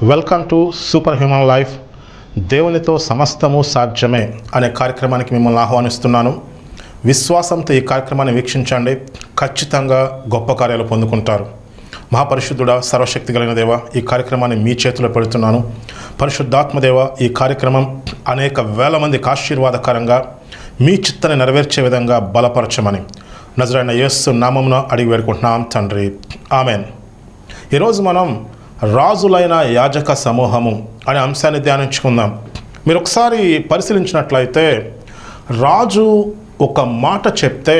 Welcome to super human life. దేవునితో సమస్తము సాధ్యమే అనే కార్యక్రమానికి మిమ్మల్ని ఆహ్వానిస్తున్నాను. విశ్వాసంతో ఈ కార్యక్రమాన్ని వీక్షించండి, ఖచ్చితంగా గొప్ప కార్యాలు పొందుకుంటారు. మహాపరిశుద్ధుడా, సర్వశక్తి కలిగిన దేవ, ఈ కార్యక్రమాన్ని మీ చేతిలో పెడుతున్నాను. పరిశుద్ధాత్మదేవ, ఈ కార్యక్రమం అనేక వేల మందికి ఆశీర్వాదకరంగా మీ చిత్తాన్ని నెరవేర్చే విధంగా బలపరచమని నజరైన యేసు నామమున అడిగి వేడుకుంటున్నాం తండ్రి, ఆమెన్. ఈరోజు మనం రాజులైన యాజక సమూహము అనే అంశాన్ని ధ్యానించుకుందాం. మీరు ఒకసారి పరిశీలించినట్లయితే, రాజు ఒక మాట చెప్తే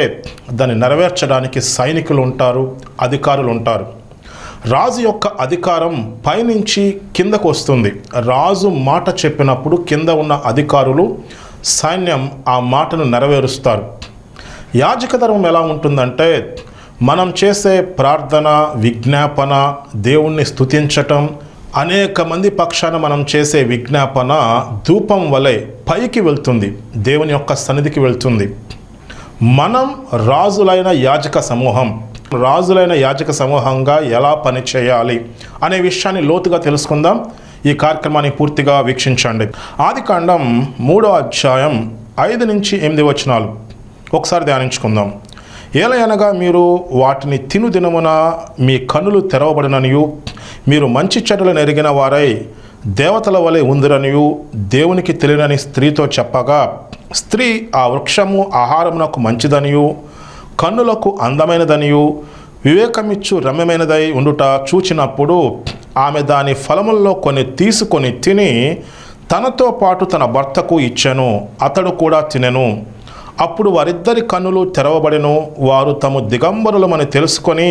దాన్ని నెరవేర్చడానికి సైనికులు ఉంటారు, అధికారులు ఉంటారు. రాజు యొక్క అధికారం పైనుంచి కిందకు వస్తుంది. రాజు మాట చెప్పినప్పుడు కింద ఉన్న అధికారులు, సైన్యం ఆ మాటను నెరవేరుస్తారు. యాజక ధర్మం ఎలా ఉంటుందంటే, మనం చేసే ప్రార్థన, విజ్ఞాపన, దేవుణ్ణి స్తుతించటం, అనేక మంది పక్షాన మనం చేసే విజ్ఞాపన ధూపం వలె పైకి వెళ్తుంది, దేవుని యొక్క సన్నిధికి వెళ్తుంది. మనం రాజులైన యాజక సమూహంగా ఎలా పని చేయాలి అనే విషయాన్ని లోతుగా తెలుసుకుందాం. ఈ కార్యక్రమాన్ని పూర్తిగా వీక్షించండి. ఆదికాండం 3వ అధ్యాయం 5 నుంచి 8 వచనాలు ఒకసారి ధ్యానించుకుందాం. ఏలయనగా మీరు వాటిని తిను దినమున మీ కన్నులు తెరవబడిననియు, మీరు మంచి చెడ్డలను ఎరిగిన వారై దేవతల వలె ఉందిరనియు దేవునికి తెలియని స్త్రీతో చెప్పగా, స్త్రీ ఆ వృక్షము ఆహారమునకు మంచిదనియు, కన్నులకు అందమైనదనియు, వివేకమిచ్చు రమ్యమైనదై ఉండుట చూచినప్పుడు ఆమె దాని ఫలముల్లో కొన్ని తీసుకొని తిని తనతో పాటు తన భర్తకు ఇచ్చెను, అతడు కూడా తినెను. అప్పుడు వారిద్దరి కన్నులు తెరవబడెను. వారు తమ దిగంబరులమని తెలుసుకొని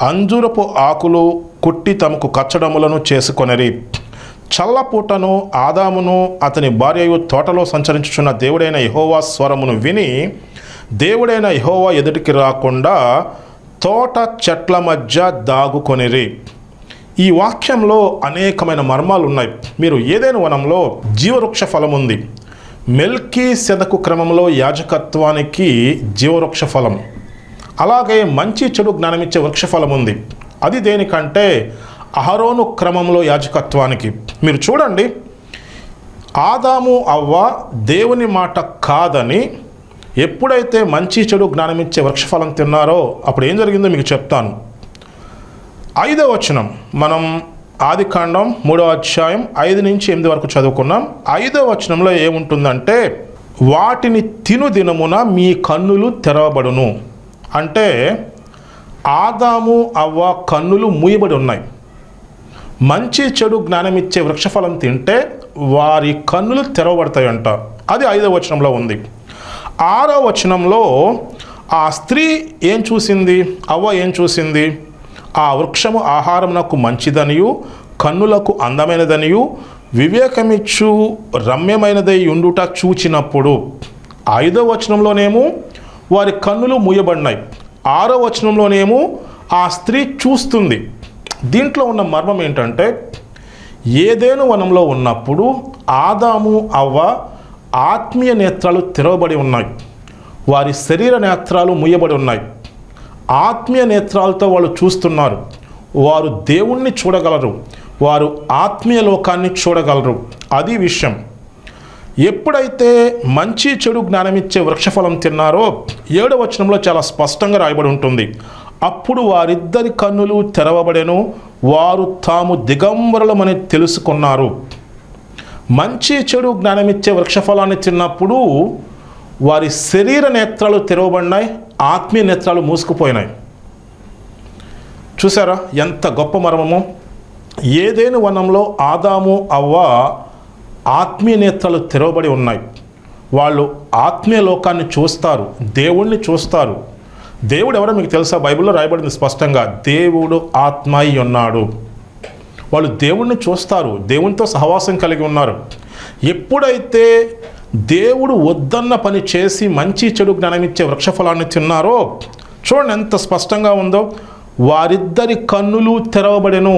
అంజూరపు ఆకులు కుట్టి తమకు కచ్చడములను చేసుకొనిరి. చల్లపూటను ఆదామును అతని భార్యయు తోటలో సంచరించుచున్న దేవుడైన యెహోవా స్వరమును విని, దేవుడైన యెహోవా ఎదుటికి రాకుండా తోట చెట్ల మధ్య దాగుకొనిరి. ఈ వాక్యంలో అనేకమైన మర్మాలు ఉన్నాయి. మీరు ఏదైనా వనంలో జీవవృక్ష ఫలం ఉంది. మెల్కీసెదకు క్రమంలో యాజకత్వానికి జీవవృక్ష ఫలం, అలాగే మంచి చెడు జ్ఞానమిచ్చే వృక్షఫలం ఉంది. అది దేనికంటే అహరోను క్రమంలో యాజకత్వానికి. మీరు చూడండి, ఆదాము అవ్వ దేవుని మాట కాదని ఎప్పుడైతే మంచి చెడు జ్ఞానమిచ్చే వృక్షఫలం తిన్నారో అప్పుడు ఏం జరిగిందో మీకు చెప్తాను. 5వ వచనం మనం ఆదికాండం 3వ అధ్యాయం 5 నుంచి 8 వరకు చదువుకున్నాం. 5వ వచనంలో ఏముంటుందంటే, వాటిని తిను దినమున మీ కన్నులు తెరవబడును. అంటే ఆదాము అవ్వ కన్నులు మూయబడి ఉన్నాయి. మంచి చెడు జ్ఞానమిచ్చే వృక్షఫలం తింటే వారి కన్నులు తెరవబడతాయంట. అది 5వ వచనంలో ఉంది. 6వ వచనంలో ఆ స్త్రీ ఏం చూసింది? అవ్వ ఏం చూసింది? ఆ వృక్షము ఆహారమునకు మంచిదనియు, కన్నులకు అందమైనదనియు, వివేకమిచ్చు రమ్యమైనదై ఉండుట చూచినప్పుడు. 5వ వచనంలోనేమో వారి కన్నులు మూయబడినాయి. 6వ వచనంలోనేమో ఆ స్త్రీ చూస్తుంది. దీంట్లో ఉన్న మర్మం ఏంటంటే, ఏదేను వనంలో ఉన్నప్పుడు ఆదాము అవ్వ ఆత్మీయ నేత్రాలు తెరవబడి ఉన్నాయి, వారి శరీర నేత్రాలు మూయబడి ఉన్నాయి. ఆత్మీయ నేత్రాలతో వాళ్ళు చూస్తున్నారు. వారు దేవుణ్ణి చూడగలరు, వారు ఆత్మీయ లోకాన్ని చూడగలరు. అది విషయం. ఎప్పుడైతే మంచి చెడు జ్ఞానమిచ్చే వృక్షఫలం తిన్నారో 7వ వచనంలో చాలా స్పష్టంగా రాయబడి ఉంటుంది. అప్పుడు వారిద్దరి కన్నులు తెరవబడెను, వారు తాము దిగంబరులమని తెలుసుకున్నారు. మంచి చెడు జ్ఞానమిచ్చే వృక్షఫలాన్ని తిన్నప్పుడు వారి శరీర నేత్రాలు తెరవబడినాయి, ఆత్మీయ నేత్రాలు మూసుకుపోయినాయి. చూసారా ఎంత గొప్ప మర్మము? ఏదేను వనంలో ఆదాము అవ్వ ఆత్మీయ నేత్రాలు తెరవబడి ఉన్నాయి. వాళ్ళు ఆత్మీయ లోకాన్ని చూస్తారు, దేవుణ్ణి చూస్తారు. దేవుడు ఎవరో మీకు తెలుసా? బైబిల్లో రాయబడింది స్పష్టంగా, దేవుడు ఆత్మ అయి ఉన్నాడు. వాళ్ళు దేవుణ్ణి చూస్తారు, దేవునితో సహవాసం కలిగి ఉన్నారు. ఎప్పుడైతే దేవుడు వద్దన్న పని చేసి మంచి చెడు జ్ఞానమిచ్చే వృక్షఫలాన్ని తిన్నారో, చూడండి ఎంత స్పష్టంగా ఉందో. వారిద్దరి కన్నులు తెరవబడెను,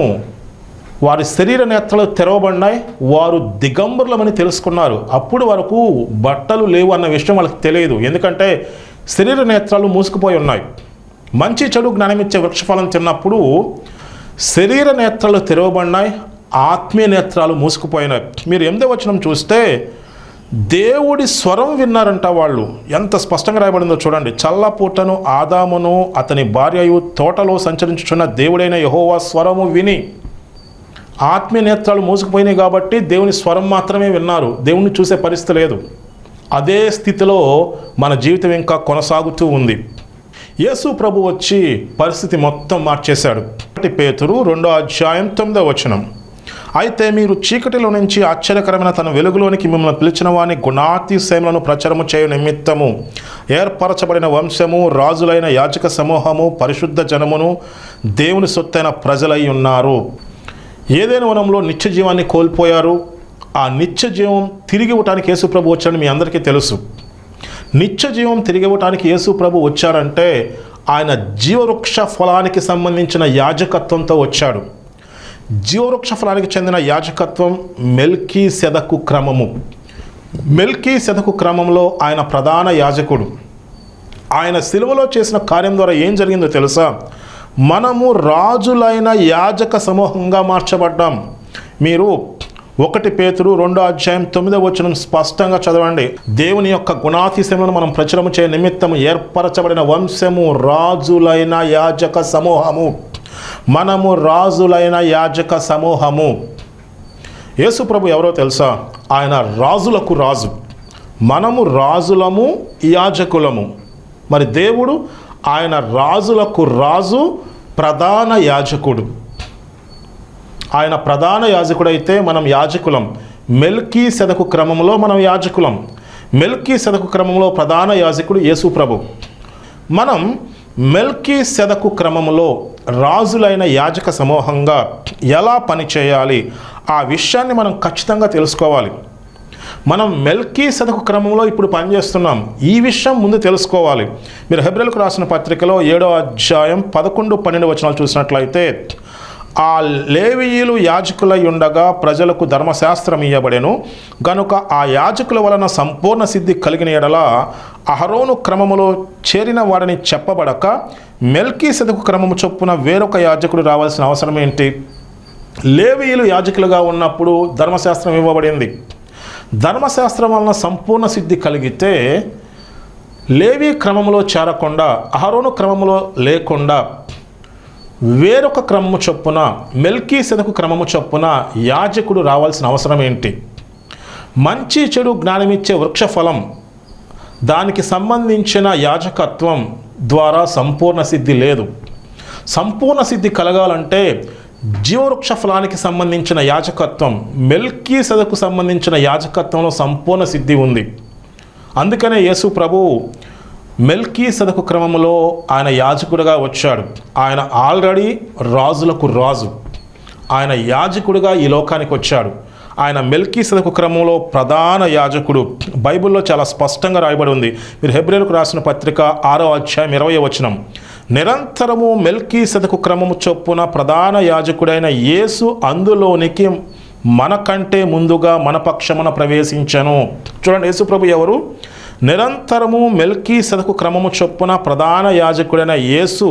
వారి శరీర నేత్రాలు తెరవబడినాయి, వారు దిగంబరులమని తెలుసుకున్నారు. అప్పుడు వరకు బట్టలు లేవు అన్న విషయం వాళ్ళకి తెలియదు, ఎందుకంటే శరీర నేత్రాలు మూసుకుపోయి ఉన్నాయి. మంచి చెడు జ్ఞానమిచ్చే వృక్షఫలం తిన్నప్పుడు శరీర నేత్రాలు తెరవబడినాయి, ఆత్మీయ నేత్రాలు మూసుకుపోయినాయి. మీరు 8వ వచనం చూస్తే దేవుడి స్వరం విన్నారంట వాళ్ళు. ఎంత స్పష్టంగా రాయబడిందో చూడండి. చల్లపూటను ఆదామును అతని భార్యయు తోటలో సంచరించుచున్న దేవుడైన యెహోవా స్వరము విని, ఆత్మీయ నేత్రాలు మూసుకుపోయినాయి కాబట్టి దేవుని స్వరం మాత్రమే విన్నారు, దేవుణ్ణి చూసే పరిస్థితి లేదు. అదే స్థితిలో మన జీవితం ఇంకా కొనసాగుతూ ఉంది. యేసు ప్రభు వచ్చి పరిస్థితి మొత్తం మార్చేశాడు. పేతురు 2వ అధ్యాయం 9వ వచనం. అయితే మీరు చీకటిలో నుంచి ఆశ్చర్యకరమైన తన వెలుగులోనికి మిమ్మల్ని పిలిచిన వాని గుణాతిశయములను ప్రచారము చేయు నిమిత్తము ఏర్పరచబడిన వంశము, రాజులైన యాజక సమూహము, పరిశుద్ధ జనమును, దేవుని సొత్తైన ప్రజలై ఉన్నారు. ఏదైనా వనంలో నిత్య జీవాన్ని కోల్పోయారు. ఆ నిత్య జీవం తిరిగి ఇవ్వటానికి యేసు ప్రభు వచ్చాడని మీ అందరికీ తెలుసు. నిత్య జీవం తిరిగి ఇవ్వటానికి యేసు ప్రభు వచ్చాడంటే ఆయన జీవవృక్ష ఫలానికి సంబంధించిన యాజకత్వంతో వచ్చాడు. జీవవృక్ష ఫలానికి చెందిన యాజకత్వం మెల్కీసెదకు క్రమము. మెల్కీసెదకు క్రమంలో ఆయన ప్రధాన యాజకుడు. ఆయన సిలువలో చేసిన కార్యం ద్వారా ఏం జరిగిందో తెలుసా? మనము రాజులైన యాజక సమూహంగా మార్చబడ్డాం. మీరు 1 పేతురు 2వ అధ్యాయం 9వ వచనం స్పష్టంగా చదవండి. దేవుని యొక్క గుణాతిశయములను మనం ప్రచురము చేయ నిమిత్తము ఏర్పరచబడిన వంశము, రాజులైన యాజక సమూహము. మనము రాజులైన యాజక సమూహము. యేసు ప్రభు ఎవరో తెలుసా? ఆయన రాజులకు రాజు. మనము రాజులము, యాజకులము. మరి దేవుడు ఆయన రాజులకు రాజు, ప్రధాన యాజకుడు. ఆయన ప్రధాన యాజకుడైతే మనం యాజకులం. మెల్కీసెదకు క్రమంలో మనం యాజకులం. మెల్కీసెదకు క్రమంలో ప్రధాన యాజకుడు యేసు ప్రభు. మనం మెల్కీసెదకు క్రమంలో రాజులైన యాజక సమూహంగా ఎలా పనిచేయాలి, ఆ విషయాన్ని మనం ఖచ్చితంగా తెలుసుకోవాలి. మనం మెల్కీసెదకు క్రమంలో ఇప్పుడు పనిచేస్తున్నాం. ఈ విషయం ముందు తెలుసుకోవాలి. మీరు హెబ్రీయులకు రాసిన పత్రికలో 7వ అధ్యాయం 11, 12 వచనాలు చూసినట్లయితే, ఆ లేవీయులు యాజకులై ఉండగా ప్రజలకు ధర్మశాస్త్రం ఇయ్యబడెను గనుక ఆ యాజకుల వలన సంపూర్ణ సిద్ధి కలిగిన ఎడల అహరోను క్రమములో చేరిన వాడిని చెప్పబడక మెల్కీసెదకు క్రమము చొప్పున వేరొక యాజకుడు రావాల్సిన అవసరం ఏంటి? లేవీయులు యాజకులుగా ఉన్నప్పుడు ధర్మశాస్త్రం ఇవ్వబడింది. ధర్మశాస్త్రం వలన సంపూర్ణ సిద్ధి కలిగితే లేవీ క్రమంలో చేరకుండా, అహరోను క్రమంలో లేకుండా వేరొక క్రమము చొప్పున, మెల్కీసెదకు క్రమము చొప్పున యాజకుడు రావాల్సిన అవసరం ఏంటి? మంచి చెడు జ్ఞానమిచ్చే వృక్షఫలం, దానికి సంబంధించిన యాజకత్వం ద్వారా సంపూర్ణ సిద్ధి లేదు. సంపూర్ణ సిద్ధి కలగాలంటే జీవవృక్ష ఫలానికి సంబంధించిన యాజకత్వం, మెల్కీసెదకు సంబంధించిన యాజకత్వంలో సంపూర్ణ సిద్ధి ఉంది. అందుకనే యేసు ప్రభు మెల్కీసెదకు క్రమంలో ఆయన యాజకుడిగా వచ్చాడు. ఆయన ఆల్రెడీ రాజులకు రాజు. ఆయన యాజకుడిగా ఈ లోకానికి వచ్చాడు. ఆయన మెల్కీసెదకు క్రమంలో ప్రధాన యాజకుడు. బైబిల్లో చాలా స్పష్టంగా రాయబడి ఉంది. మీరు హెబ్రీయులకు రాసిన పత్రిక 6వ అధ్యాయం 20వ వచనం. నిరంతరము మెల్కీసెదకు క్రమము చొప్పున ప్రధాన యాజకుడైన యేసు అందులోనికి మనకంటే ముందుగా మన పక్షమున ప్రవేశించెను. చూడండి, యేసు ప్రభు ఎవరు? నిరంతరము మెల్కీసెదకు క్రమము చొప్పున ప్రధాన యాజకుడైన యేసు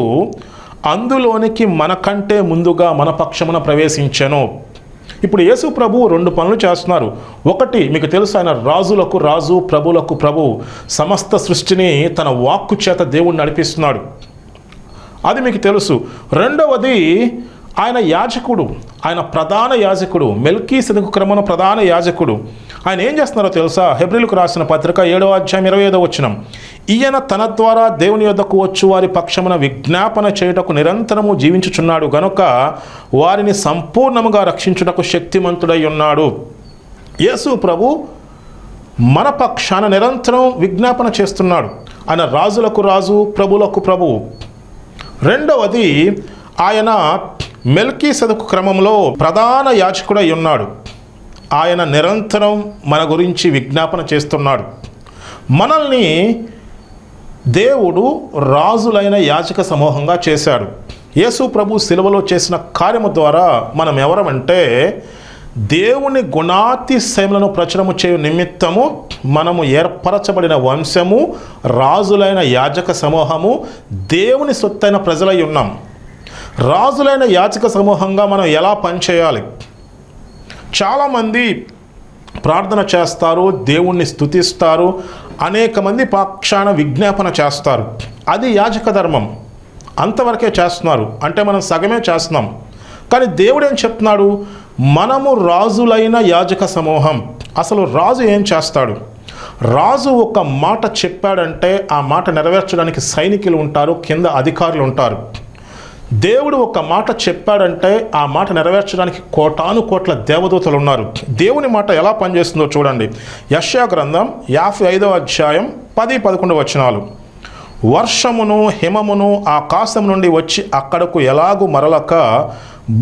అందులోనికి మనకంటే ముందుగా మన పక్షమున ప్రవేశించెను. ఇప్పుడు యేసు ప్రభు 2 పనులు చేస్తున్నారు. ఒకటి, మీకు తెలుసు, ఆయన రాజులకు రాజు, ప్రభులకు ప్రభు. సమస్త సృష్టిని తన వాక్కు చేత దేవుడు నడిపిస్తున్నాడు. అది మీకు తెలుసు. రెండవది, ఆయన యాజకుడు. ఆయన ప్రధాన యాజకుడు. మెల్కీసెదకు క్రమమున ప్రధాన యాజకుడు. ఆయన ఏం చేస్తున్నారో తెలుసా? హెబ్రీయులకు రాసిన పత్రిక 7వ అధ్యాయం 25వ వచనం. ఈయన తన ద్వారా దేవుని యొద్దకు వచ్చు వారి పక్షమున విజ్ఞాపన చేయుటకు నిరంతరము జీవించుచున్నాడు గనుక వారిని సంపూర్ణముగా రక్షించుటకు శక్తిమంతుడై ఉన్నాడు. యేసు ప్రభు మన పక్షాన నిరంతరం విజ్ఞాపన చేస్తున్నాడు. ఆయన రాజులకు రాజు, ప్రభులకు ప్రభువు. రెండవది, ఆయన మెల్కీసెదకు క్రమంలో ప్రధాన యాజకుడై ఉన్నాడు. ఆయన నిరంతరం మన గురించి విజ్ఞాపన చేస్తున్నాడు. మనల్ని దేవుడు రాజులైన యాజక సమూహంగా చేశాడు. యేసు ప్రభు సిలువలో చేసిన కార్యము ద్వారా మనం ఎవరమంటే, దేవుని గుణాతిశయములను ప్రచురము చేయు నిమిత్తము మనము ఏర్పరచబడిన వంశము, రాజులైన యాజక సమూహము, దేవుని సొత్తైన ప్రజలై ఉన్నాం. రాజులైన యాజక సమూహంగా మనం ఎలా పనిచేయాలి? చాలామంది ప్రార్థన చేస్తారు, దేవుణ్ణి స్తుతిస్తారు, అనేక మంది పక్షాన విజ్ఞాపన చేస్తారు. అది యాజక ధర్మం, అంతవరకే చేస్తున్నారు. అంటే మనం సగమే చేస్తున్నాం. కానీ దేవుడు ఏం చెప్తున్నాడు? మనము రాజులైన యాజక సమూహం. అసలు రాజు ఏం చేస్తాడు? రాజు ఒక మాట చెప్పాడంటే ఆ మాట నెరవేర్చడానికి సైనికులు ఉంటారు, కింద అధికారులు ఉంటారు. దేవుడు ఒక మాట చెప్పాడంటే ఆ మాట నెరవేర్చడానికి కోటాను కోట్ల దేవదూతలు ఉన్నారు. దేవుని మాట ఎలా పనిచేస్తుందో చూడండి. యెషయా గ్రంథం 55వ అధ్యాయం 10-11 వచనాలు. వర్షమును హిమమును ఆకాశం నుండి వచ్చి అక్కడకు ఎలాగూ మరలక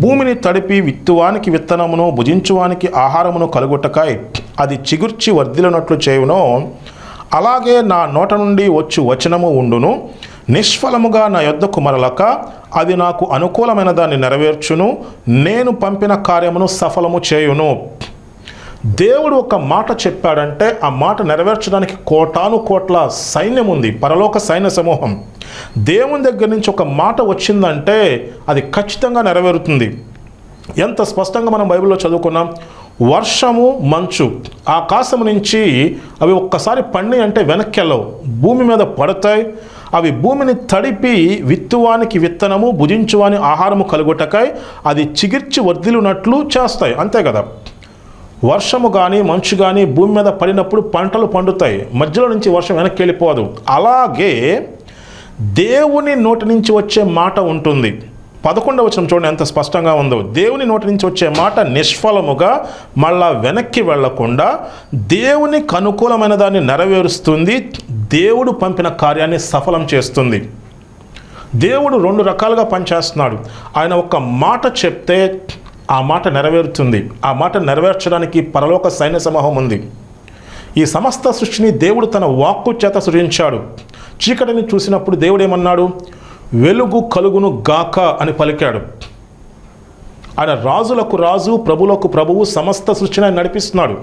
భూమిని తడిపి విత్తువానికి విత్తనమును భుజించువానికి ఆహారమును కలుగుటకాయ్ అది చిగుర్చి వర్ధిల్లినట్లు చేయునో అలాగే నా నోట నుండి వచ్చు వచనము ఉండును. నిష్ఫలముగా నా యొద్దకు మరలక అది నాకు అనుకూలమైన దాన్ని నెరవేర్చును. నేను పంపిన కార్యమును సఫలము చేయును. దేవుడు ఒక మాట చెప్పాడంటే ఆ మాట నెరవేర్చడానికి కోటాను కోట్ల సైన్యం ఉంది, పరలోక సైన్య సమూహం. దేవుని దగ్గర నుంచి ఒక మాట వచ్చిందంటే అది ఖచ్చితంగా నెరవేరుతుంది. ఎంత స్పష్టంగా మనం బైబిల్లో చదువుకున్నాం. వర్షము మంచు ఆకాశం నుంచి అవి ఒక్కసారి పండి అంటే వెనక్కి వెళ్ళవు, భూమి మీద పడతాయి. అవి భూమిని తడిపి విత్తువానికి విత్తనము భుజించువాని ఆహారము కలుగుటకాయ అది చిగిర్చి వర్ధిల్లినట్లు చేస్తాయి. అంతే కదా. వర్షము కానీ మంచు కానీ భూమి మీద పడినప్పుడు పంటలు పండుతాయి, మధ్యలో నుంచి వర్షం వెనక్కి వెళ్ళిపోదు. అలాగే దేవుని నోటి నుంచి వచ్చే మాట ఉంటుంది. 11వ వచనం చూడండి ఎంత స్పష్టంగా ఉందో. దేవుని నోటి నుంచి వచ్చే మాట నిష్ఫలముగా మళ్ళా వెనక్కి వెళ్లకుండా దేవునికి అనుకూలమైన దాన్ని నెరవేరుస్తుంది. దేవుడు పంపిన కార్యాన్ని సఫలం చేస్తుంది. దేవుడు 2 రకాలుగా పనిచేస్తున్నాడు. ఆయన ఒక మాట చెప్తే ఆ మాట నెరవేరుతుంది. ఆ మాట నెరవేర్చడానికి పరలోక సైన్య సమూహం ఉంది. ఈ సమస్త సృష్టిని దేవుడు తన వాక్కు చేత సృజించాడు. చీకటిని చూసినప్పుడు దేవుడు ఏమన్నాడు? వెలుగు కలుగును గాక అని పలికాడు. ఆయన రాజులకు రాజు, ప్రభులకు ప్రభువు, సమస్త సృష్టిని ఆయన నడిపిస్తున్నాడు.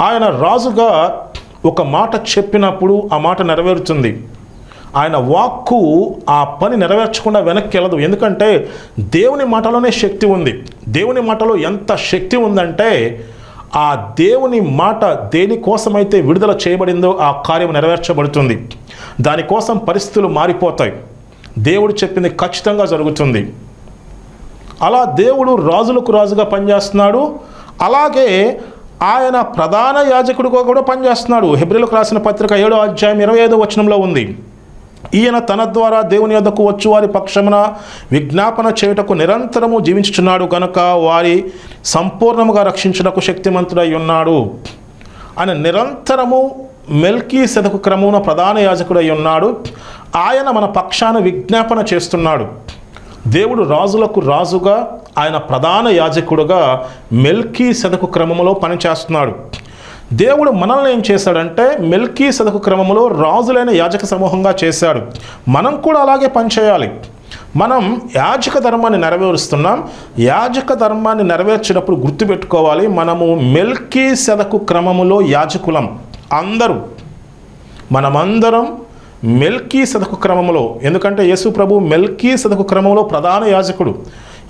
ఆయన రాజుగా ఒక మాట చెప్పినప్పుడు ఆ మాట నెరవేరుతుంది. ఆయన వాక్కు ఆ పని నెరవేర్చకుండా వెనక్కి వెళ్ళదు. ఎందుకంటే దేవుని మాటలోనే శక్తి ఉంది. దేవుని మాటలో ఎంత శక్తి ఉందంటే ఆ దేవుని మాట దేనికోసమైతే విడుదల చేయబడిందో ఆ కార్యం నెరవేర్చబడుతుంది. దానికోసం పరిస్థితులు మారిపోతాయి. దేవుడు చెప్పింది ఖచ్చితంగా జరుగుతుంది. అలా దేవుడు రాజులకు రాజుగా పనిచేస్తున్నాడు. అలాగే ఆయన ప్రధాన యాజకుడిగా కూడా పనిచేస్తున్నాడు. హెబ్రీయులకు రాసిన పత్రిక 7వ అధ్యాయం 25వ వచనంలో ఉంది. ఈయన తన ద్వారా దేవుని యొద్దకు వచ్చు వారి పక్షమున విజ్ఞాపన చేయుటకు నిరంతరము జీవించుచున్నాడు గనుక వారి సంపూర్ణముగా రక్షించుటకు శక్తిమంతుడై ఉన్నాడు. ఆయన నిరంతరము మెల్కీసెదకు క్రమమున ప్రధాన యాజకుడై ఉన్నాడు. ఆయన మన పక్షాన విజ్ఞాపన చేస్తున్నాడు. దేవుడు రాజులకు రాజుగా, ఆయన ప్రధాన యాజకుడుగా మెల్కీసెదకు క్రమములో పనిచేస్తున్నాడు. దేవుడు మనల్ని ఏం చేశాడంటే మెల్కీసెదకు క్రమములో రాజులైన యాజక సమూహంగా చేశాడు. మనం కూడా అలాగే పనిచేయాలి. మనం యాజక ధర్మాన్ని నెరవేరుస్తున్నాం. యాజక ధర్మాన్ని నెరవేర్చేటప్పుడు గుర్తుపెట్టుకోవాలి, మనము మెల్కీసెదకు క్రమములో యాజకులం. మనమందరం మెల్కీసెదకు క్రమములో. ఎందుకంటే యేసు ప్రభు మెల్కీసెదకు క్రమంలో ప్రధాన యాజకుడు.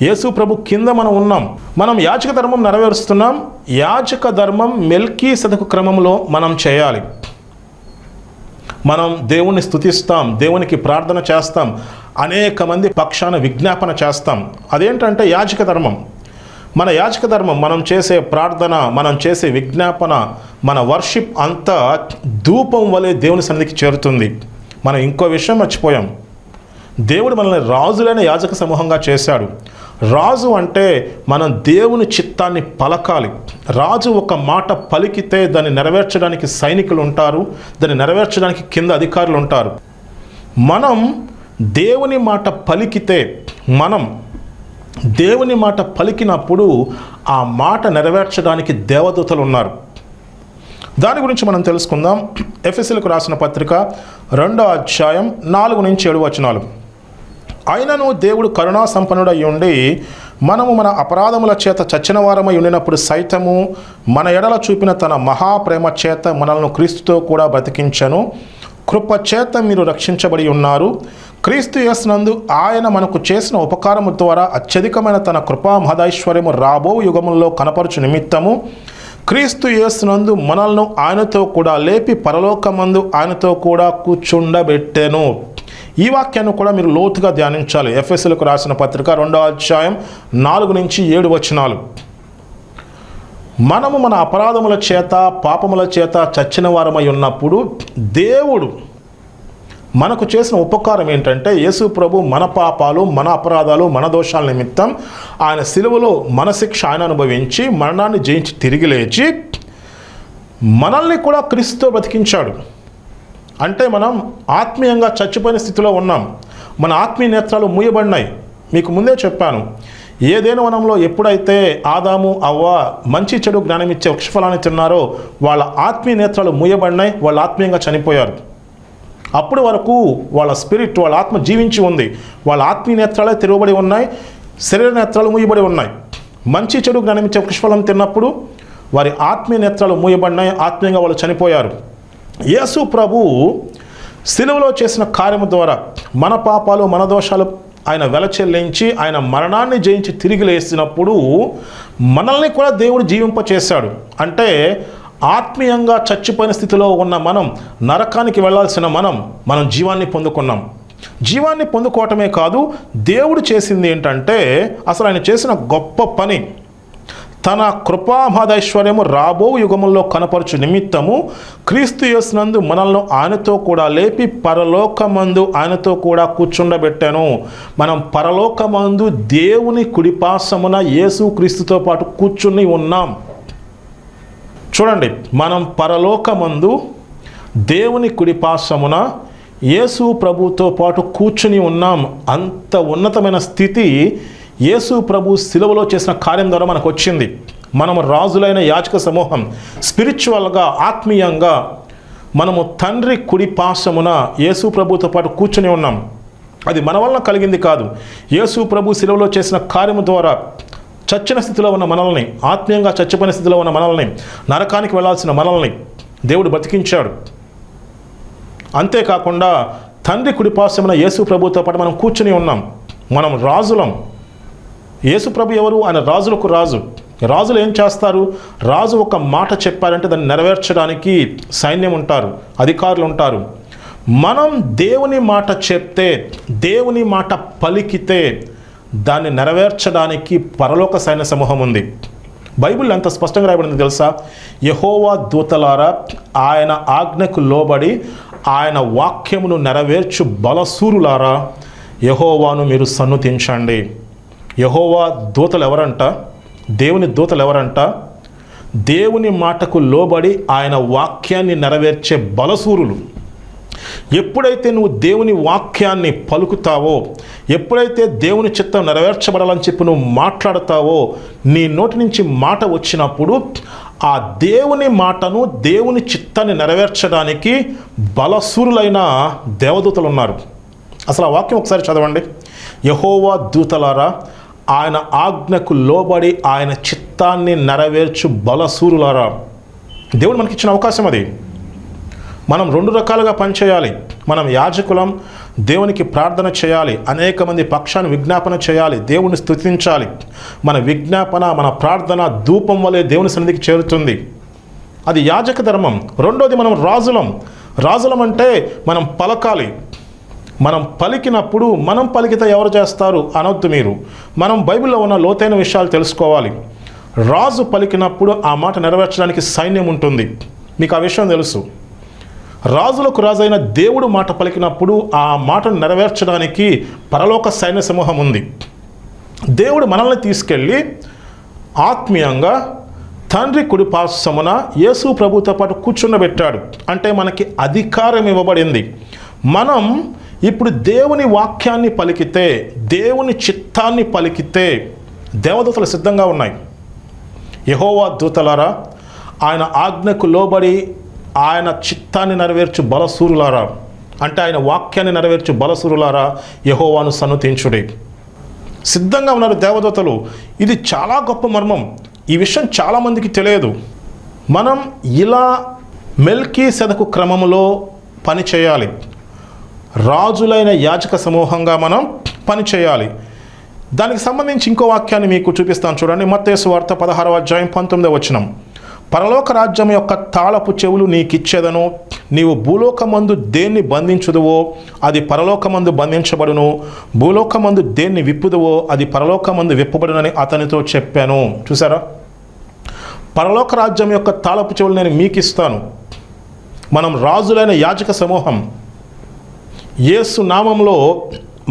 యేసు ప్రభు కింద మనం ఉన్నాం. మనం యాజక ధర్మం నెరవేరుస్తున్నాం. యాజక ధర్మం మెల్కీసెదకు క్రమంలో మనం చేయాలి. మనం దేవుణ్ణి స్తుతిస్తాం, దేవునికి ప్రార్థన చేస్తాం, అనేక మంది పక్షాన విజ్ఞాపన చేస్తాం. అదేంటంటే యాజక ధర్మం. మన యాజక ధర్మం, మనం చేసే ప్రార్థన, మనం చేసే విజ్ఞాపన, మన వర్షిప్ అంతా ధూపం వలె దేవుని సన్నిధికి చేరుతుంది. మనం ఇంకో విషయం మర్చిపోయాం. దేవుడు మనల్ని రాజులైన యాజక సమూహంగా చేశాడు. రాజు అంటే మనం దేవుని చిత్తాన్ని పలకాలి. రాజు ఒక మాట పలికితే దాన్ని నెరవేర్చడానికి సైనికులు ఉంటారు, దాన్ని నెరవేర్చడానికి కింద అధికారులు ఉంటారు. మనం దేవుని మాట పలికినప్పుడు ఆ మాట నెరవేర్చడానికి దేవదూతలు ఉన్నారు. దాని గురించి మనం తెలుసుకుందాం. ఎఫెసీయులకు రాసిన పత్రిక 2వ అధ్యాయం 4-7 వచనాలు. అయినను దేవుడు కరుణా సంపన్నుడై ఉండి మనము మన అపరాధముల చేత చచ్చిన వారమై ఉండినప్పుడు సైతము మన ఎడల చూపిన తన మహాప్రేమ చేత మనల్ని క్రీస్తుతో కూడా బ్రతికించెను. కృప చేత మీరు రక్షించబడి ఉన్నారు. క్రీస్తు యేసునందు ఆయన మనకు చేసిన ఉపకారము ద్వారా అత్యధికమైన తన కృపా మహదైశ్వర్యము రాబో యుగముల్లో కనపరచు నిమిత్తము క్రీస్తు యేసునందు మనల్ని ఆయనతో కూడా లేపి పరలోకమందు ఆయనతో కూడా కూర్చుండబెట్టెను. ఈ వాక్యాన్ని కూడా మీరు లోతుగా ధ్యానించాలి. ఎఫెసీయులకు రాసిన పత్రిక 2వ అధ్యాయం 4 నుంచి 7 వచనాలు. మనము మన అపరాధముల చేత పాపముల చేత చచ్చిన వారమై ఉన్నప్పుడు దేవుడు మనకు చేసిన ఉపకారం ఏంటంటే, యేసు ప్రభు మన పాపాలు, మన అపరాధాలు, మన దోషాల నిమిత్తం ఆయన సిలువలో మన శిక్ష ఆయన అనుభవించి మరణాన్ని జయించి తిరిగి లేచి మనల్ని కూడా క్రీస్తుతో బ్రతికించాడు. అంటే మనం ఆత్మీయంగా చచ్చిపోయిన స్థితిలో ఉన్నాం. మన ఆత్మీయ నేత్రాలు మూయబడినాయి. మీకు ముందే చెప్పాను, ఏదైనా వనంలో ఎప్పుడైతే ఆదాము అవ్వ మంచి చెడు జ్ఞానం ఇచ్చే వృక్షఫలాన్ని తిన్నారో వాళ్ళ ఆత్మీయ నేత్రాలు మూయబడినాయి, వాళ్ళు ఆత్మీయంగా చనిపోయారు. అప్పటి వరకు వాళ్ళ స్పిరిట్, వాళ్ళ ఆత్మ జీవించి ఉంది. వాళ్ళ ఆత్మీయ నేత్రాలే తెరవబడి ఉన్నాయి, శరీర నేత్రాలు మూయబడి ఉన్నాయి. మంచి చెడు జ్ఞానం ఇచ్చే వృక్షఫలం తిన్నప్పుడు వారి ఆత్మీయ నేత్రాలు మూయబడినాయి, ఆత్మీయంగా వాళ్ళు చనిపోయారు. యేసు ప్రభు సిలువలో చేసిన కార్యము ద్వారా మన పాపాలు, మన దోషాలు ఆయన వెలచెల్లించి ఆయన మరణాన్ని జయించి తిరిగి లేసినప్పుడు మనల్ని కూడా దేవుడు జీవింపచేశాడు. అంటే ఆత్మీయంగా చచ్చిపోయిన స్థితిలో ఉన్న మనం, నరకానికి వెళ్ళాల్సిన మనం జీవాన్ని పొందుకున్నాం. జీవాన్ని పొందుకోవటమే కాదు, దేవుడు చేసింది ఏంటంటే, అసలు ఆయన చేసిన గొప్ప పని, తన కృపామహదైశ్వర్యము రాబో యుగముల్లో కనపరచు నిమిత్తము క్రీస్తు యేసునందు మనల్ని ఆయనతో కూడా లేపి పరలోకమందు ఆయనతో కూడా కూర్చుండబెట్టాను. మనం పరలోకమందు దేవుని కుడిపార్శ్వమున యేసు క్రీస్తుతో పాటు కూర్చుని ఉన్నాం. చూడండి, మనం పరలోకమందు దేవుని కుడిపార్శ్వమున యేసు ప్రభుతో పాటు కూర్చుని ఉన్నాం. అంత ఉన్నతమైన స్థితి యేసు ప్రభు సిలువలో చేసిన కార్యం ద్వారా మనకు వచ్చింది. మనము రాజులైన యాజక సమూహం, స్పిరిచువల్గా, ఆత్మీయంగా మనము తండ్రి కుడిపార్శ్వమున యేసు ప్రభుతో పాటు కూర్చుని ఉన్నాం. అది మన వలన కలిగింది కాదు. యేసు ప్రభు సిలువలో చేసిన కార్యము ద్వారా చచ్చిన స్థితిలో ఉన్న మనల్ని, ఆత్మీయంగా చచ్చిపోయిన స్థితిలో ఉన్న మనల్ని, నరకానికి వెళ్ళాల్సిన మనల్ని దేవుడు బ్రతికించాడు. అంతేకాకుండా తండ్రి కుడిపార్శ్వమున యేసు ప్రభుతో పాటు మనం కూర్చుని ఉన్నాం. మనం రాజులం. యేసు ప్రభు ఎవరు? ఆయన రాజులకు రాజు. రాజులు ఏం చేస్తారు? రాజు ఒక మాట చెప్పారంటే దాన్ని నెరవేర్చడానికి సైన్యం ఉంటారు, అధికారులు ఉంటారు. మనం దేవుని మాట చెప్తే, దేవుని మాట పలికితే దాన్ని నెరవేర్చడానికి పరలోక సైన్య సమూహం ఉంది. బైబిల్ ఎంత స్పష్టంగా రాయబడింది తెలుసా? యెహోవా దూతలారా, ఆయన ఆజ్ఞకు లోబడి ఆయన వాక్యమును నెరవేర్చు బలసూరులారా, యెహోవాను మీరు సన్నుతించండి. యెహోవా దూతలు ఎవరంట? దేవుని దూతలు ఎవరంట? దేవుని మాటకు లోబడి ఆయన వాక్యాన్ని నెరవేర్చే బలసూరులు. ఎప్పుడైతే నువ్వు దేవుని వాక్యాన్ని పలుకుతావో, ఎప్పుడైతే దేవుని చిత్తం నెరవేర్చబడాలని చెప్పి నువ్వు మాట్లాడతావో, నీ నోటి నుంచి మాట వచ్చినప్పుడు ఆ దేవుని మాటను, దేవుని చిత్తాన్ని నెరవేర్చడానికి బలసూరులైన దేవదూతలు ఉన్నారు. అసలు ఆ వాక్యం ఒకసారి చదవండి. యెహోవా దూతలారా, ఆయన ఆజ్ఞకు లోబడి ఆయన చిత్తాన్ని నెరవేర్చు బలసూరులారా. దేవుడు మనకిచ్చిన అవకాశం అది. మనం 2 రకాలుగా పనిచేయాలి. మనం యాజకులం, దేవునికి ప్రార్థన చేయాలి, అనేక మంది పక్షాన్ని విజ్ఞాపన చేయాలి, దేవుని స్తుతించాలి. మన విజ్ఞాపన, మన ప్రార్థన ధూపం వలె దేవుని సన్నిధికి చేరుతుంది. అది యాజక ధర్మం. రెండోది, మనం రాజులం. రాజులం అంటే మనం పలకాలి. మనం పలికినప్పుడు, మనం పలికితే ఎవరు చేస్తారు అనొద్దు మీరు. మనం బైబిల్లో ఉన్న లోతైన విషయాలు తెలుసుకోవాలి. రాజు పలికినప్పుడు ఆ మాట నెరవేర్చడానికి సైన్యం ఉంటుంది. మీకు ఆ విషయం తెలుసు. రాజులకు రాజైన దేవుడు మాట పలికినప్పుడు ఆ మాటను నెరవేర్చడానికి పరలోక సైన్య సమూహం ఉంది. దేవుడు మనల్ని తీసుకెళ్ళి ఆత్మీయంగా తండ్రి కుడిపార్శ్వమున యేసు ప్రభుతో పాటు కూర్చుండబెట్టాడు. అంటే మనకి అధికారం ఇవ్వబడింది. మనం ఇప్పుడు దేవుని వాక్యాన్ని పలికితే, దేవుని చిత్తాన్ని పలికితే దేవదూతలు సిద్ధంగా ఉన్నాయి. యెహోవా దూతలారా, ఆయన ఆజ్ఞకు లోబడి ఆయన చిత్తాన్ని నెరవేర్చు బలసూరులారా, అంటే ఆయన వాక్యాన్ని నెరవేర్చు బలసూరులారా, యెహోవాను సన్నుతించుడి. సిద్ధంగా ఉన్నారు దేవదూతలు. ఇది చాలా గొప్ప మర్మం. ఈ విషయం చాలామందికి తెలియదు. మనం ఇలా మెల్కీసెదకు క్రమంలో పని చేయాలి. రాజులైన యాజక సమూహంగా మనం పనిచేయాలి. దానికి సంబంధించి ఇంకో వాక్యాన్ని మీకు చూపిస్తాను చూడండి. మత్తయి సువార్త 16వ అధ్యాయం 19వ వచనం. పరలోక రాజ్యం యొక్క తాళపు చెవులు నీకిచ్చేదను, నీవు భూలోకమందు దేన్ని బంధించుదువో అది పరలోకమందు బంధించబడును, భూలోకమందు దేన్ని విప్పుదువో అది పరలోకమందు విప్పబడునని అతనితో చెప్పాను. చూసారా, పరలోక రాజ్యం యొక్క తాళపు చెవులు నేను మీకు ఇస్తాను. మనం రాజులైన యాజక సమూహం. యేసు నామంలో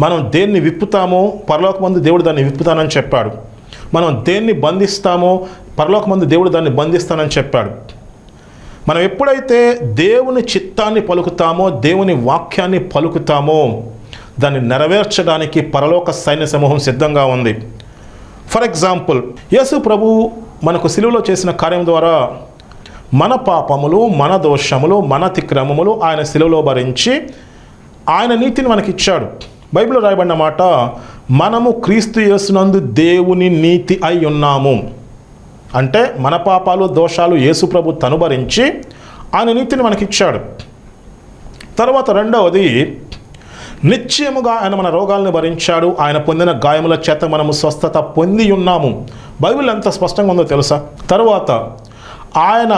మనం దేన్ని విప్పుతామో పరలోకమందు దేవుడు దాన్ని విప్పుతానని చెప్పాడు. మనం దేన్ని బంధిస్తామో పరలోకమందు దేవుడు దాన్ని బంధిస్తానని చెప్పాడు. మనం ఎప్పుడైతే దేవుని చిత్తాన్ని పలుకుతామో, దేవుని వాక్యాన్ని పలుకుతామో, దాన్ని నెరవేర్చడానికి పరలోక సైన్య సమూహం సిద్ధంగా ఉంది. ఫర్ ఎగ్జాంపుల్, యేసు ప్రభు మనకు సిలువలో చేసిన కార్యం ద్వారా మన పాపములు, మన దోషములు, మన అతిక్రమములు ఆయన సిలువలో భరించి ఆయన నీతిని మనకిచ్చాడు. బైబిల్లో రాయబడిన మాట, మనము క్రీస్తు యేసునందు దేవుని నీతి అయి ఉన్నాము. అంటే మన పాపాలు, దోషాలు యేసు ప్రభు తను భరించి ఆయన నీతిని మనకిచ్చాడు. తర్వాత రెండవది, నిశ్చయముగా ఆయన మన రోగాలను భరించాడు, ఆయన పొందిన గాయముల చేత మనము స్వస్థత పొంది ఉన్నాము. బైబిల్ ఎంత స్పష్టంగా ఉందో తెలుసా. తర్వాత ఆయన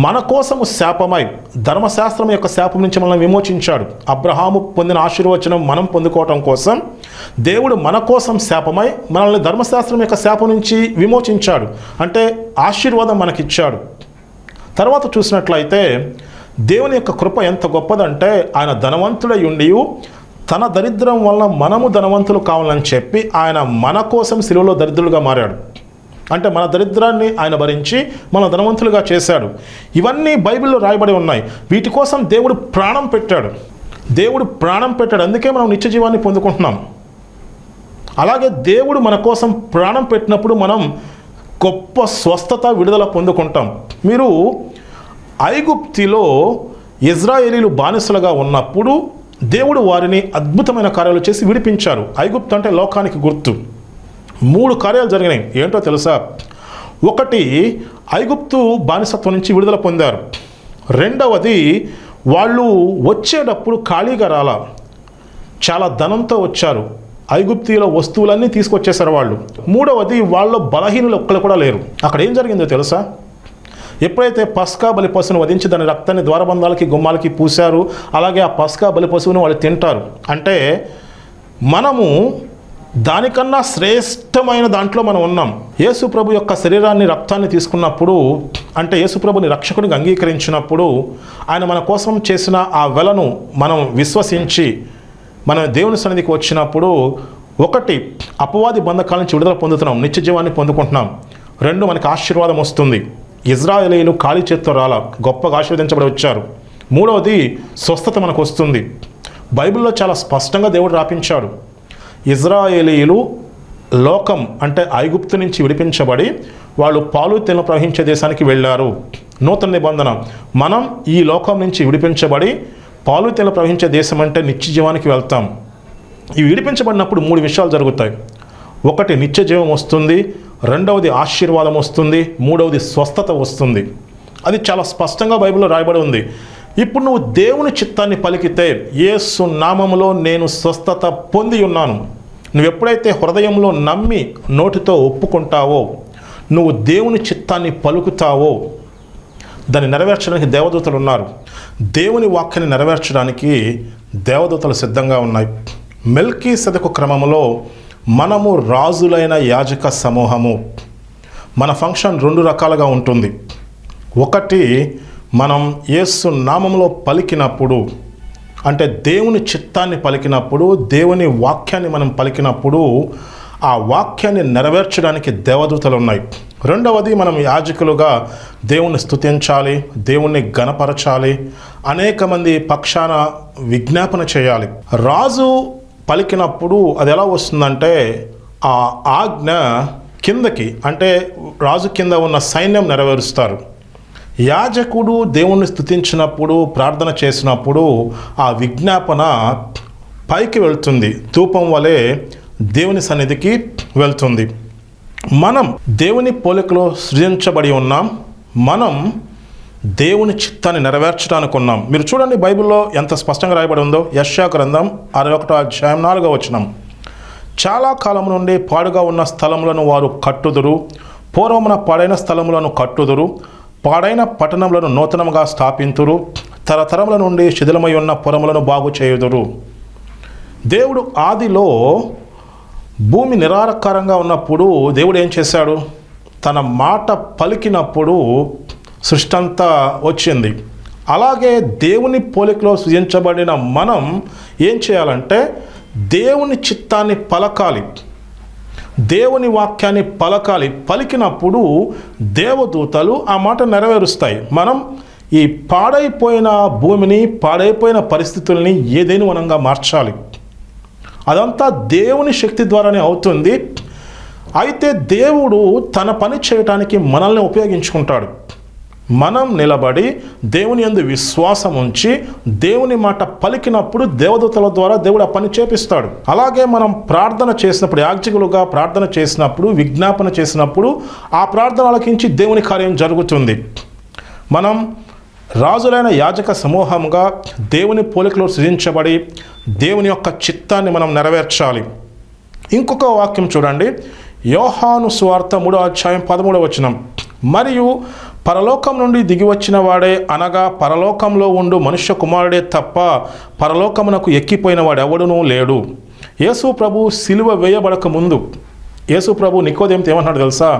మన కోసము శాపమై, ధర్మశాస్త్రం యొక్క శాపం నుంచి మనల్ని విమోచించాడు. అబ్రహాము పొందిన ఆశీర్వచనం మనం పొందుకోవటం కోసం దేవుడు మన కోసం శాపమై మనల్ని ధర్మశాస్త్రం యొక్క శాపం నుంచి విమోచించాడు. అంటే ఆశీర్వాదం మనకిచ్చాడు. తర్వాత చూసినట్లయితే దేవుని యొక్క కృప ఎంత గొప్పదంటే, ఆయన ధనవంతుడై ఉండి తన దరిద్రం వలన మనము ధనవంతులు కావాలని చెప్పి ఆయన మన కోసం శిలువలో దరిద్రులుగా మారాడు. అంటే మన దరిద్రాన్ని ఆయన భరించి మన ధనవంతులుగా చేశాడు. ఇవన్నీ బైబిల్లో రాయబడి ఉన్నాయి. వీటి కోసం దేవుడు ప్రాణం పెట్టాడు. అందుకే మనం నిత్య జీవాన్ని పొందుకుంటున్నాం. అలాగే దేవుడు మన కోసం ప్రాణం పెట్టినప్పుడు మనం గొప్ప స్వస్థత, విడుదల పొందుకుంటాం. మీరు ఐగుప్తిలో ఇజ్రాయేలీలు బానిసలుగా ఉన్నప్పుడు దేవుడు వారిని అద్భుతమైన కార్యాలు చేసి విడిపించారు. ఐగుప్తు అంటే లోకానికి గుర్తు. 3 కార్యాలు జరిగినాయి. ఏంటో తెలుసా? ఒకటి, ఐగుప్తు బానిసత్వం నుంచి విడుదల పొందారు. రెండవది, వాళ్ళు వచ్చేటప్పుడు ఖాళీగా రాలా, చాలా ధనంతో వచ్చారు. ఐగుప్తీయుల వస్తువులన్నీ తీసుకొచ్చేసారు వాళ్ళు. మూడవది, వాళ్ళ బలహీనులు ఒక్కరు కూడా లేరు. అక్కడ ఏం జరిగిందో తెలుసా? ఎప్పుడైతే పస్కా బలి పశువును వధించి దాని రక్తాన్ని ద్వారబంధాలకి, గుమ్మాలకి పూశారు, అలాగే ఆ పస్కా బలి పశువును వాళ్ళు తింటారు. అంటే మనము దానికన్నా శ్రేష్టమైన దాంట్లో మనం ఉన్నాం. యేసు ప్రభు యొక్క శరీరాన్ని, రక్తాన్ని తీసుకున్నప్పుడు, అంటే యేసు ప్రభుని రక్షకుడిగా అంగీకరించినప్పుడు, ఆయన మన కోసం చేసిన ఆ వెలను మనం విశ్వసించి మనం దేవుని సన్నిధికి వచ్చినప్పుడు, ఒకటి, అపవాది బంధకాల నుంచి విడుదల పొందుతున్నాం, నిత్య జీవాన్ని పొందుకుంటున్నాం. 2, మనకి ఆశీర్వాదం వస్తుంది. ఇజ్రాయేలీలు ఖాళీ చేత్తో రాలా, గొప్పగా ఆశీర్వదించబడి వచ్చారు. 3వది, స్వస్థత మనకు వస్తుంది. బైబిల్లో చాలా స్పష్టంగా దేవుడు రాపించాడు. ఇజ్రాయేలీలు లోకం అంటే ఐగుప్తు నుంచి విడిపించబడి వాళ్ళు పాలు తేనెలు ప్రవహించే దేశానికి వెళ్ళారు. నూతన నిబంధన, మనం ఈ లోకం నుంచి విడిపించబడి పాలు తేనెలు ప్రవహించే దేశం అంటే నిత్య జీవానికి వెళ్తాం. ఇవి విడిపించబడినప్పుడు 3 విషయాలు జరుగుతాయి. ఒకటి, నిత్య జీవం వస్తుంది. రెండవది, ఆశీర్వాదం వస్తుంది. మూడవది, స్వస్థత వస్తుంది. అది చాలా స్పష్టంగా బైబిల్లో రాయబడి ఉంది. ఇప్పుడు నువ్వు దేవుని చిత్తాన్ని పలికితే, యేసు నామములో నేను స్వస్థత పొంది ఉన్నాను, నువ్వు ఎప్పుడైతే హృదయంలో నమ్మి నోటితో ఒప్పుకుంటావో, నువ్వు దేవుని చిత్తాన్ని పలుకుతావో, దాన్ని నెరవేర్చడానికి దేవదూతలు ఉన్నారు. దేవుని వాక్యాన్ని నెరవేర్చడానికి దేవదూతలు సిద్ధంగా ఉన్నాయి. మెల్కీసెదెకు క్రమంలో మనము రాజులైన యాజక సమూహము. మన ఫంక్షన్ 2 రకాలుగా ఉంటుంది. ఒకటి, మనం యేసు నామంలో పలికినప్పుడు, అంటే దేవుని చిత్తాన్ని పలికినప్పుడు, దేవుని వాక్యాన్ని మనం పలికినప్పుడు ఆ వాక్యాన్ని నెరవేర్చడానికి దేవదూతలు ఉన్నాయి. రెండవది, మనం యాజకులుగా దేవుణ్ణి స్తుతించాలి, దేవుణ్ణి గణపరచాలి, అనేక మంది పక్షాన విజ్ఞాపన చేయాలి. రాజు పలికినప్పుడు అది ఎలా వస్తుందంటే, ఆ ఆజ్ఞ కిందకి, అంటే రాజు కింద ఉన్న సైన్యం నెరవేరుస్తారు. యాజకుడు దేవుణ్ణి స్తుతించినప్పుడు, ప్రార్థన చేసినప్పుడు ఆ విజ్ఞాపన పైకి వెళ్తుంది, ధూపం వలె దేవుని సన్నిధికి వెళ్తుంది. మనం దేవుని పోలికలో సృజించబడి ఉన్నాం. మనం దేవుని చిత్తాన్ని నెరవేర్చడానికి ఉన్నాం. మీరు చూడండి, బైబిల్లో ఎంత స్పష్టంగా రాయబడి ఉందో. యెషయా గ్రంథం 61వ అధ్యాయం 4వ వచనం. చాలా కాలం నుండి పాడుగా ఉన్న స్థలములను వారు కట్టుదురు, పూర్వమున పాడైన స్థలములను కట్టుదురు, పాడైన పట్టణములను నూతనముగా స్థాపింతురు, తరతరముల నుండి శిథిలమై ఉన్న పురములను బాగు చేయుదురు. దేవుడు ఆదిలో భూమి నిరాకారంగా ఉన్నప్పుడు దేవుడు ఏం చేశాడు? తన మాట పలికినప్పుడు సృష్టి అంతా వచ్చింది. అలాగే దేవుని పోలికలో సృజించబడిన మనం ఏం చేయాలంటే దేవుని చిత్తాన్ని పలకాలి, దేవుని వాక్యాన్ని పలకాలి. పలికినప్పుడు దేవదూతలు ఆ మాట నెరవేరుస్తాయి. మనం ఈ పాడైపోయిన భూమిని, పాడైపోయిన పరిస్థితుల్ని ఏదైనా వనంగా మార్చాలి. అదంతా దేవుని శక్తి ద్వారానే అవుతుంది. అయితే దేవుడు తన పని చేయటానికి మనల్ని ఉపయోగించుకుంటాడు. మనం నిలబడి దేవుని యందు విశ్వాసం ఉంచి దేవుని మాట పలికినప్పుడు దేవదూతల ద్వారా దేవుడు ఆ పని చేపిస్తాడు. అలాగే మనం ప్రార్థన చేసినప్పుడు, యాజకులుగా ప్రార్థన చేసినప్పుడు, విజ్ఞాపన చేసినప్పుడు ఆ ప్రార్థన ఆలకించి దేవుని కార్యం జరుగుతుంది. మనం రాజులైన యాజక సమూహంగా దేవుని పోలికలో సృజించబడి దేవుని యొక్క చిత్తాన్ని మనం నెరవేర్చాలి. ఇంకొక వాక్యం చూడండి, యోహాను సువార్త 3వ అధ్యాయం 13వ వచనం. మరియు పరలోకం నుండి దిగి వచ్చిన వాడే, అనగా పరలోకంలో ఉండు మనుష్య కుమారుడే తప్ప పరలోకమునకు ఎక్కిపోయిన వాడు ఎవడునూ లేడు. యేసు ప్రభు సిలువ వేయబడక ముందు యేసు ప్రభు నికోదేముతో ఏమన్నాడు తెలుసా?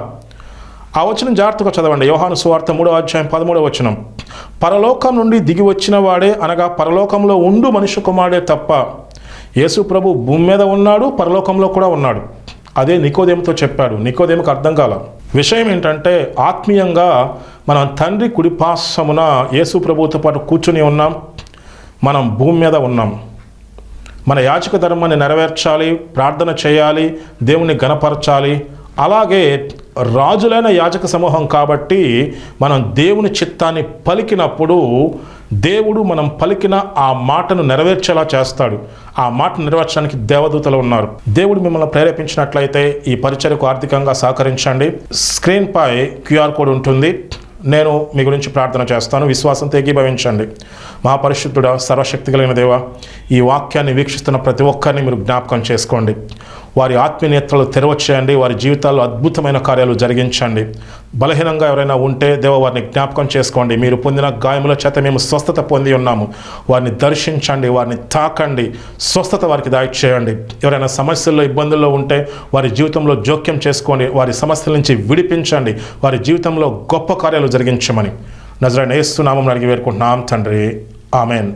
ఆ వచనం జాగ్రత్తగా చదవండి. యోహాను సువార్త 3వ అధ్యాయం 13వ వచనం. పరలోకం నుండి దిగి వచ్చిన వాడే, అనగా పరలోకంలో ఉండు మనుష్య కుమారుడే తప్ప. యేసు ప్రభు భూమి మీద ఉన్నాడు, పరలోకంలో కూడా ఉన్నాడు. అదే నికోదేముతో చెప్పాడు. నికోదేముకు అర్థం కాల. విషయం ఏంటంటే ఆత్మీయంగా మనం తండ్రి కుడిపార్శ్వమున యేసు ప్రభువుతో పాటు కూర్చుని ఉన్నాం. మనం భూమి మీద ఉన్నాం. మన యాజక ధర్మాన్ని నెరవేర్చాలి, ప్రార్థన చేయాలి, దేవుని ఘనపరచాలి. అలాగే రాజులైన యాజక సమూహం కాబట్టి మనం దేవుని చిత్తాన్ని పలికినప్పుడు దేవుడు మనం పలికిన ఆ మాటను నెరవేర్చేలా చేస్తాడు. ఆ మాటను నెరవేర్చడానికి దేవదూతలు ఉన్నారు. దేవుడు మిమ్మల్ని ప్రేరేపించినట్లయితే ఈ పరిచర్యకు ఆర్థికంగా సహకరించండి. స్క్రీన్పై QR కోడ్ ఉంటుంది. నేను మీ గురించి ప్రార్థన చేస్తాను. విశ్వాసంతో ఏకీభవించండి. మహాపరిశుద్ధుడా, సర్వశక్తి కలిగిన దేవా, ఈ వాక్యాన్ని వీక్షిస్తున్న ప్రతి ఒక్కరిని మీరు జ్ఞాపకం చేసుకోండి. వారి ఆత్మీయతలు తెరవచేయండి. వారి జీవితాల్లో అద్భుతమైన కార్యాలు జరిగించండి. బలహీనంగా ఎవరైనా ఉంటే దేవ వారిని జ్ఞాపకం చేసుకోండి. మీరు పొందిన గాయముల చేత మేము స్వస్థత పొంది ఉన్నాము. వారిని దర్శించండి, వారిని తాకండి, స్వస్థత వారికి దయచేయండి. ఎవరైనా సమస్యల్లో, ఇబ్బందుల్లో ఉంటే వారి జీవితంలో జోక్యం చేసుకోండి. వారి సమస్యల నుంచి విడిపించండి. వారి జీవితంలో గొప్ప కార్యాలు జరిగించమని నజరేయుడైన యేసు నామమున అడిగి వేడుకుంటున్నాం తండ్రి. ఆమెన్.